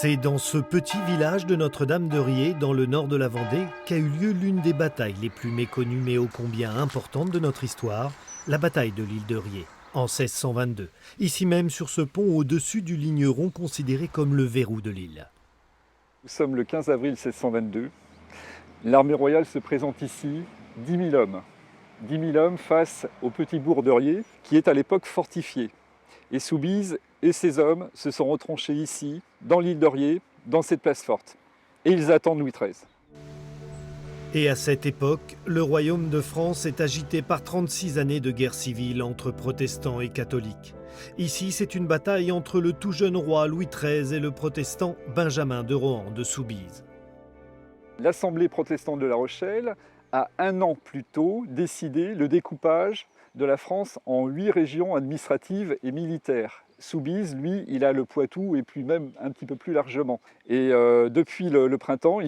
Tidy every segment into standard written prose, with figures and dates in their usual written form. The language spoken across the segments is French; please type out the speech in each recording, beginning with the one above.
C'est dans ce petit village de Notre-Dame-de-Riez, dans le nord de la Vendée, qu'a eu lieu l'une des batailles les plus méconnues mais ô combien importantes de notre histoire, la bataille de l'île de Riez, en 1622. Ici même sur ce pont au-dessus du Ligneron, considéré comme le verrou de l'île. Nous sommes le 15 avril 1622. L'armée royale se présente ici, 10 000 hommes. 10 000 hommes face au petit bourg de Riez, qui est à l'époque fortifié. Et Soubise et ses hommes se sont retranchés ici, dans l'île de Riez, dans cette place forte. Et ils attendent Louis XIII. Et à cette époque, le royaume de France est agité par 36 années de guerre civile entre protestants et catholiques. Ici, c'est une bataille entre le tout jeune roi Louis XIII et le protestant Benjamin de Rohan de Soubise. L'Assemblée protestante de La Rochelle a un an plus tôt décidé le découpage de la France en 8 régions administratives et militaires. Soubise, lui, il a le Poitou et puis même un petit peu plus largement. Et depuis le printemps,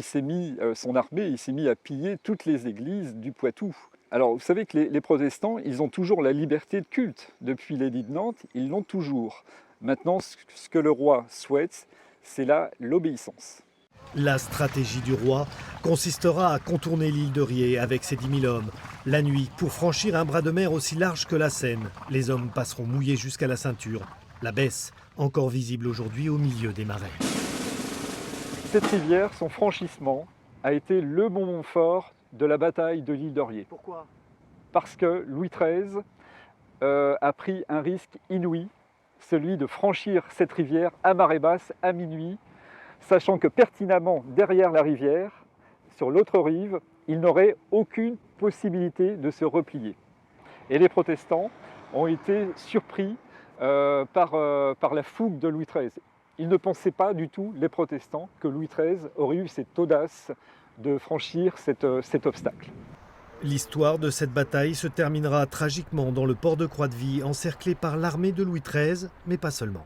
son armée s'est mis à piller toutes les églises du Poitou. Alors vous savez que les protestants, ils ont toujours la liberté de culte. Depuis l'édit de Nantes, ils l'ont toujours. Maintenant, ce que le roi souhaite, c'est l'obéissance. La stratégie du roi consistera à contourner l'île de Riez avec ses 10 000 hommes. La nuit, pour franchir un bras de mer aussi large que la Seine, les hommes passeront mouillés jusqu'à la ceinture. La Besse, encore visible aujourd'hui au milieu des marais. Cette rivière, son franchissement, a été le moment fort de la bataille de l'île de Riez. Pourquoi ? Parce que Louis XIII a pris un risque inouï, celui de franchir cette rivière à marée basse, à minuit, sachant que pertinemment, derrière la rivière, sur l'autre rive, il n'aurait aucune possibilité de se replier. Et les protestants ont été surpris par la fougue de Louis XIII. Ils ne pensaient pas du tout, les protestants, que Louis XIII aurait eu cette audace de franchir cet obstacle. L'histoire de cette bataille se terminera tragiquement dans le port de Croix-de-Vie, encerclé par l'armée de Louis XIII, mais pas seulement.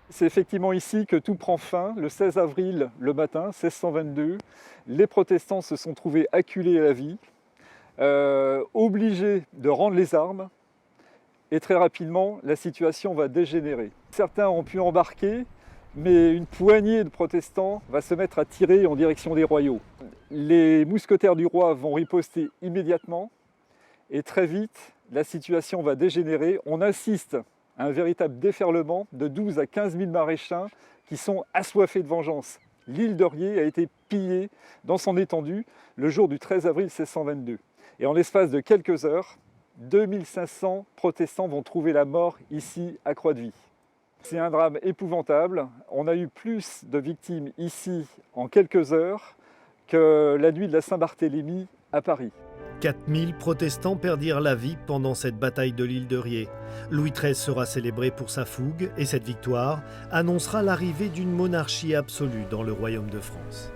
C'est effectivement ici que tout prend fin, le 16 avril le matin, 1622. Les protestants se sont trouvés acculés à la vie, obligés de rendre les armes, et très rapidement, la situation va dégénérer. Certains ont pu embarquer, mais une poignée de protestants va se mettre à tirer en direction des royaux. Les mousquetaires du roi vont riposter immédiatement, et très vite, la situation va dégénérer. On assiste à un véritable déferlement de 12 à 15 000 maréchins qui sont assoiffés de vengeance. L'île de Riez a été pillée dans son étendue le jour du 13 avril 1622. Et en l'espace de quelques heures, 2500 protestants vont trouver la mort ici à Croix-de-Vie. C'est un drame épouvantable. On a eu plus de victimes ici en quelques heures que la nuit de la Saint-Barthélemy à Paris. 4000 protestants perdirent la vie pendant cette bataille de l'île de Riez. Louis XIII sera célébré pour sa fougue et cette victoire annoncera l'arrivée d'une monarchie absolue dans le royaume de France.